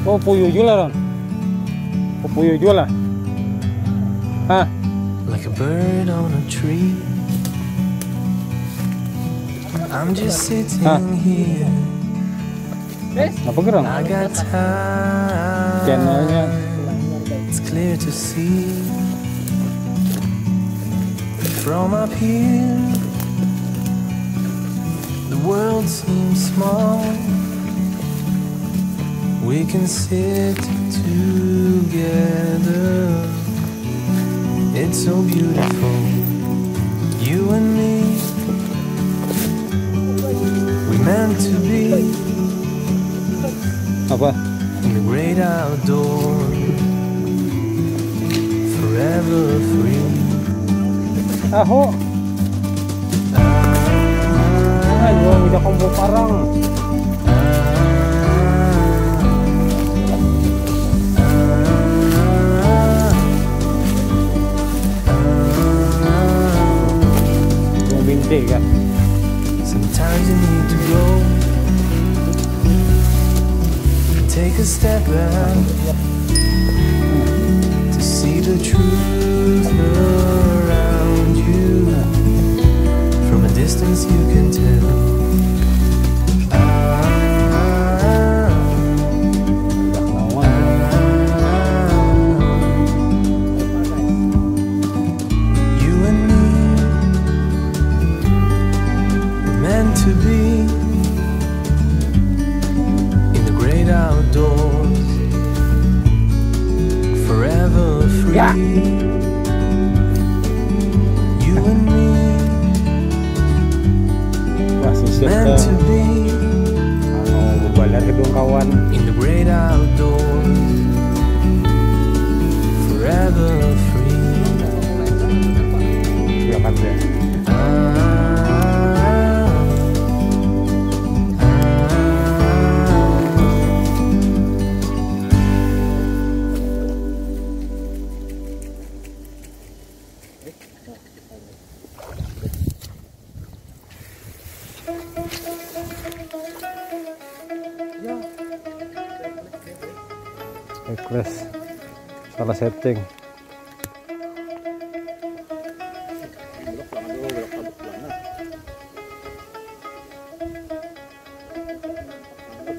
Oh, puyuh juga Ron. Oh, puyuh juga lah. Hah? Like a bird on a tree. I'm just sitting here. Apa gerang? I got time. Channelnya. It's clear to see from up here. The world seems small. We can sit together. It's so beautiful. You and me. We meant to be. Apa? In the great outdoors, forever free. Aho. Ayo, udah kombo parang. Yung binte ka. Sometimes you need to go. Take a step back to see the truth around you. From a distance you can tell. You and me were meant to be outdoors, forever free. Yeah. You and me, meant to be. Balik gedung kawan. In the great outdoors, forever free. Ya kan deh. Request salah setting.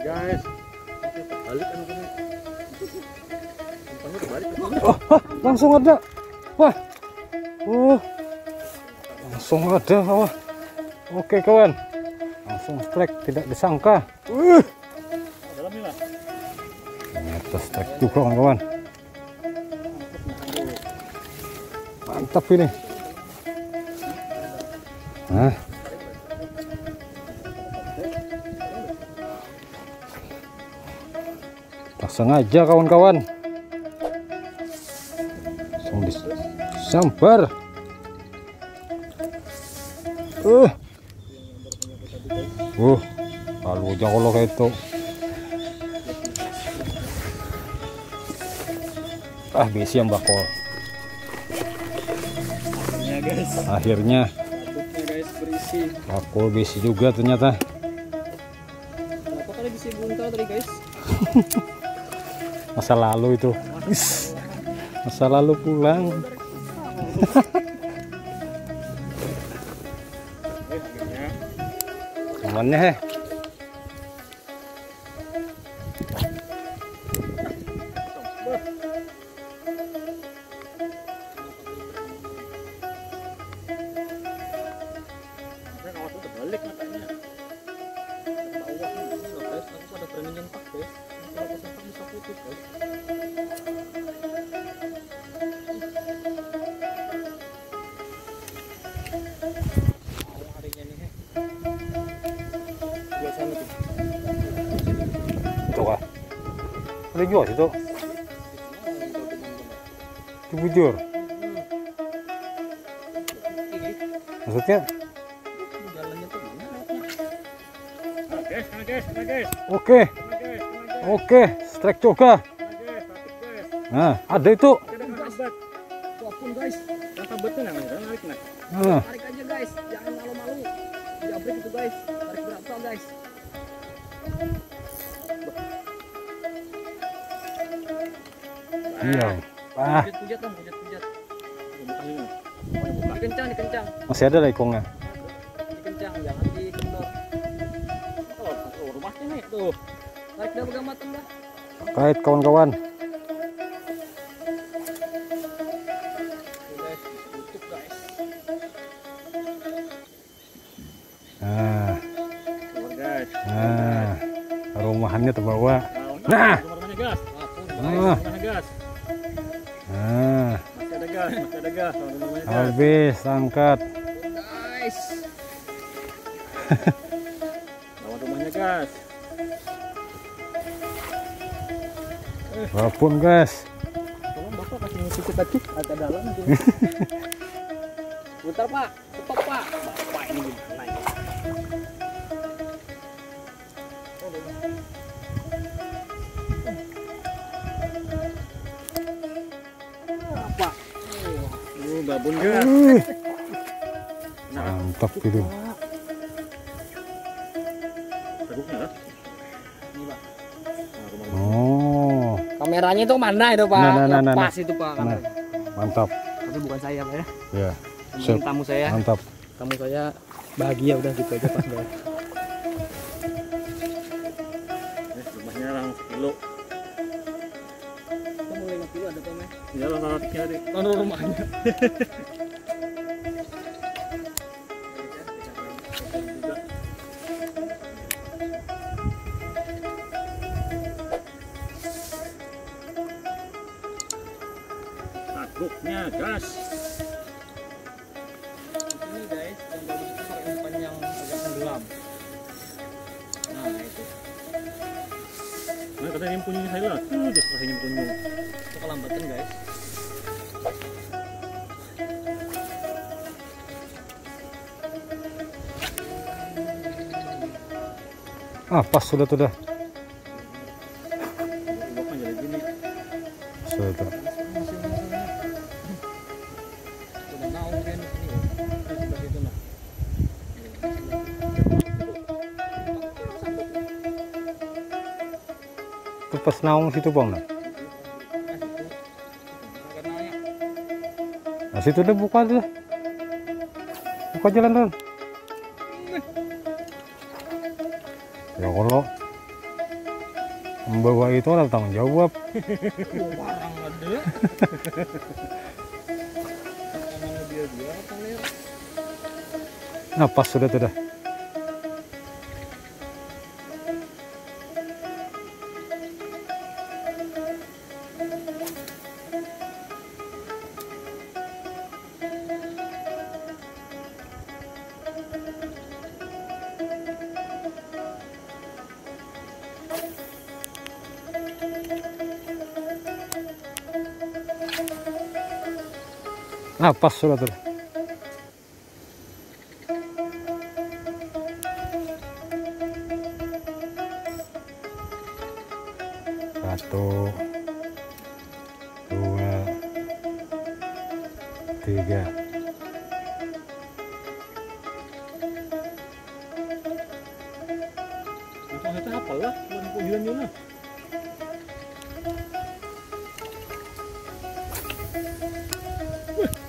Guys, Langsung ada. Wah. Langsung ada. Wah. Oke kawan. Langsung strike, tidak disangka. Ternyata strike juga kawan. Mantap ini. Nah. Tak sengaja kawan-kawan. Langsung disambar. Kalau jauh kayak itu. Besi yang bakal. ya guys. Akhirnya Guys, berisi. bakal besi juga ternyata. Kenapa kali besi bunta tadi guys? Masa lalu itu. Masa lalu pulang. Amannya balik matanya. Bawah ini loh guys, aku ada berani nyentak guys. Kalau aku sentak bisa putus guys. Harinya nih dua sana tuh. itu kah? Ada jual situ. Bujur. Maksudnya? Oke. Oke, strike juga. Nah, ada itu. Walaupun guys, kata betul namanya, narik nak. Nah, Tarik aja guys, jangan malu-malu. Jabrik itu guys, tarik berapa guys? Iya. Ah, Pujat dong, pujat. Buka dulu. Buka. Dikencang. masih ada lah ikongnya. Dikencang, jangan dikendor. Oh, rumahnya nih tuh. Tarik dah pegang matang dah. Kait kawan-kawan. Guys, tutup guys. Nah, Keluar guys. nah, rumahannya terbawa. Nah. Rumahnya gas. Nah. Rumahnya gas. Nah, Masih ada gas. Rumahnya gas. habis angkat. Guys. Lawan rumahnya gas. Walaupun guys. Tolong Bapak kasih sedikit lagi agak dalam nanti. Bentar Pak, stop Pak. Bapak ini gimana ini? Apa? Babon gas. Mantap gitu. Teguknya lah. Ini Pak. Oh, Kameranya itu mana itu Pak? Nah. Pas itu Pak. nah, mantap. Tapi bukan saya Pak ya. Ya, Ini sip. tamu saya. Mantap. Tamu saya bahagia udah gitu aja Pak. Rumahnya langsung sekilo. Kok mulai 5 kilo ada Pak? Ya lah nantinya deh. Tahu rumahnya. Takutnya gas. Ini guys, yang bagus itu pakai umpan yang agak tenggelam. Nah itu. Nah katanya yang punya saya lah. Tuh deh rasanya punya. Itu kelambatan guys. Ah, pas sudah. Udah jadi gini. Sudah. Udah naung kan ini. Sebelah situ nah. Itu pas naung situ bang. Nah situ udah buka aja. Buka jalan tuh. Ya kalau membawa itu ada tanggung jawab. Warang ada. Emang dia kali ya. Nah pas sudah tuh dah. Nah pas sudah tuh. Satu, dua, tiga. Langsung itu apa lah? Bulan Yuna.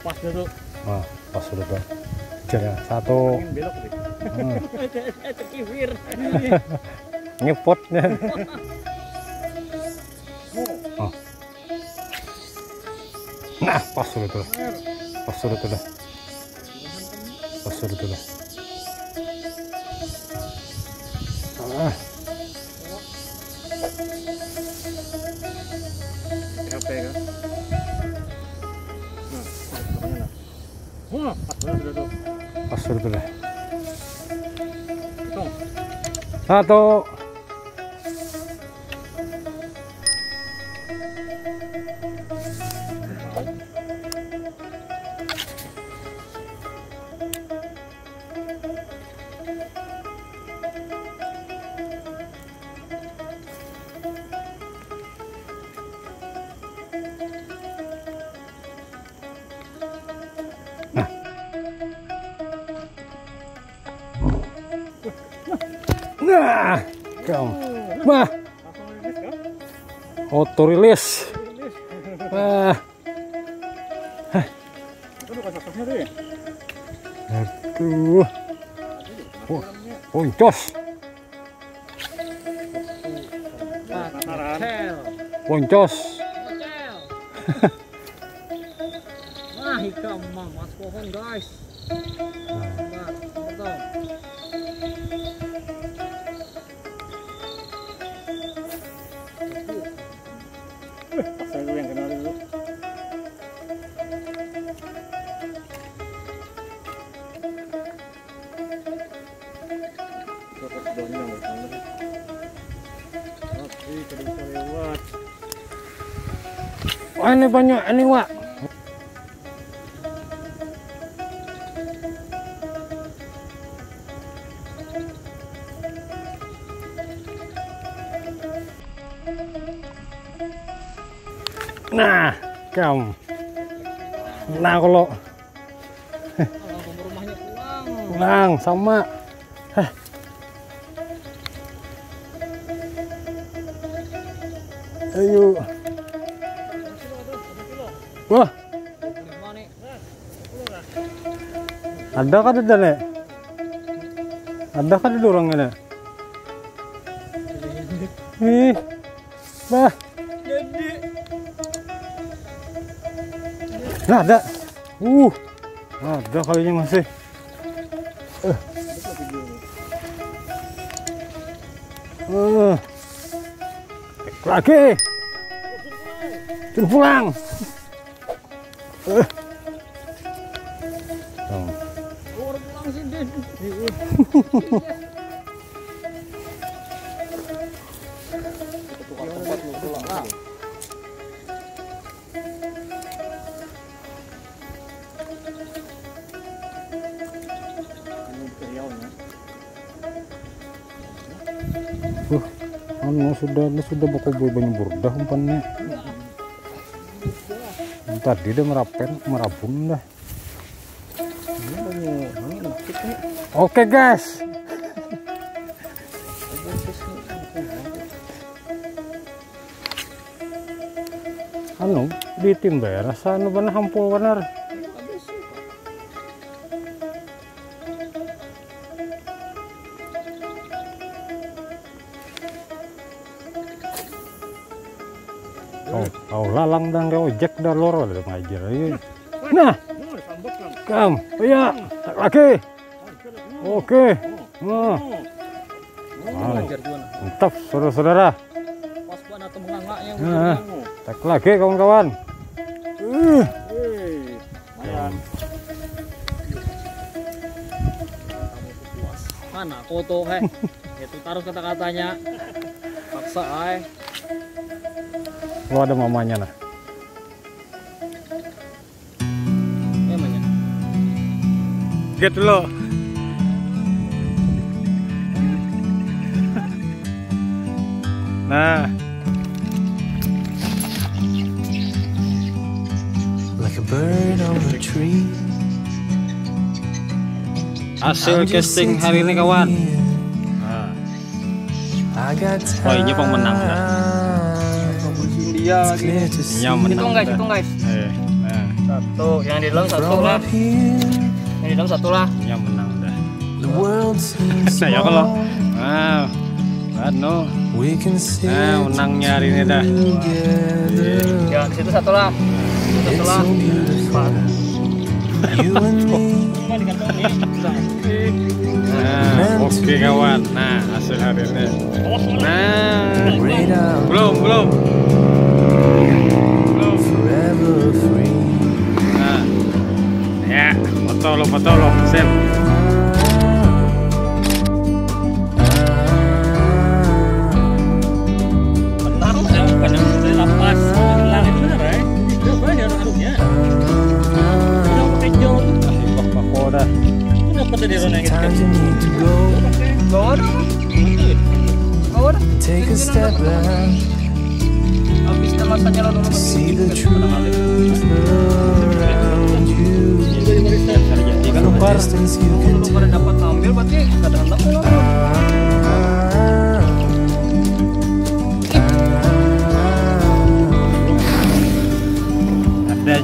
Pas tuh. Nah pas sudah tuh. Jalan satu. Pengen belok deh. Terkiwir. Ngepotnya. Oh. Nah pas sudah tuh. Pas sudah tuh dah. Pas sudah tuh dah. Ah. HP kan. Nah, wah, pas banget sudah tuh. Pas sudah tuh dah. Hitung. Satu. Nah, kamu. Mah, Langsung rilis kan? auto release. Rilis. Wah, Itu bukan sosoknya tuh ya? aduh. Oh, poncos. Penasaran. Poncos. Nah, ikan mas pohon guys. Betul. Saya dulu yang kenal dulu. Wah, ini banyak ini, Wak. Nah, kamu. Nah, kalau Rumahnya pulang. pulang sama. Ayo. Wah, ada kan ada nih? Ada kan ada orang ini? Ih, bah. Nah, ada. Ada kalinya masih. Lagi. Sudah pulang. Orang pulang sih, Den. Tukar tempat lu pulang lah. Ini Riaunya. Ini sudah baku banyak burdah umpannya. Tadi dia merabun dah. Oke guys. Di tim rasa benar hampul benar. Lalang dan ojek dah lor ada ngajar aja. Nah, kam, iya, tak lagi. Oke, nah, mantap saudara-saudara. Pas atau mengangaknya. Nah, tak lagi kawan-kawan. Mana foto itu taruh kata-katanya. Paksa Lo ada mamanya nah. Namanya. Get lo. Nah, like a bird on a tree. hasil casting hari ini kawan. Oh, ini pemenang dah. Dia lagi. Yang menang. Hitung guys. Nah, Satu, yang di dalam satu lah. Yang di dalam satu lah. yang menang dah. The world seems Nah, ya kalau. small. We can sit menangnya hari ini dah. together. Ya, di situ satu lah. Satu It's lah. so beautiful. You and me. Cuma di kantong ini. Nah, oke kawan. Nah, hasil hari ini. Nah, Right out. belum. Forever free. Nah, ya, foto lo, sip. Benang sudah lepas. Hilang itu benar ya? Itu banyak aduknya. Udah pakai jauh tuh. Bako dah. Itu dapat dari Rona yang Times you need to go. Gawar. Take a step back. Habis masanya lo dulu. See the truth around you. From a distance you can Kalau pada tell. dapat ambil berarti kadang-kadang lo.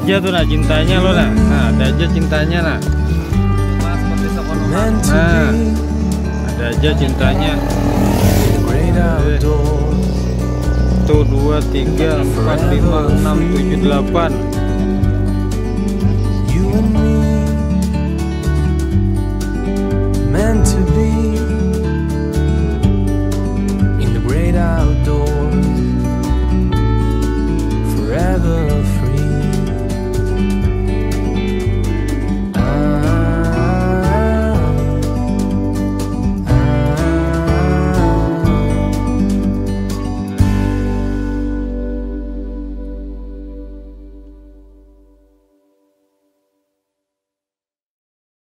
aja tuh nah cintanya lo nah. Nah, ada aja cintanya nah. Mas seperti Sokonoha. meant to Nah, be ada aja cintanya. the great outdoors. Tuh 2, 3, 4, 5, 6, 7, 8.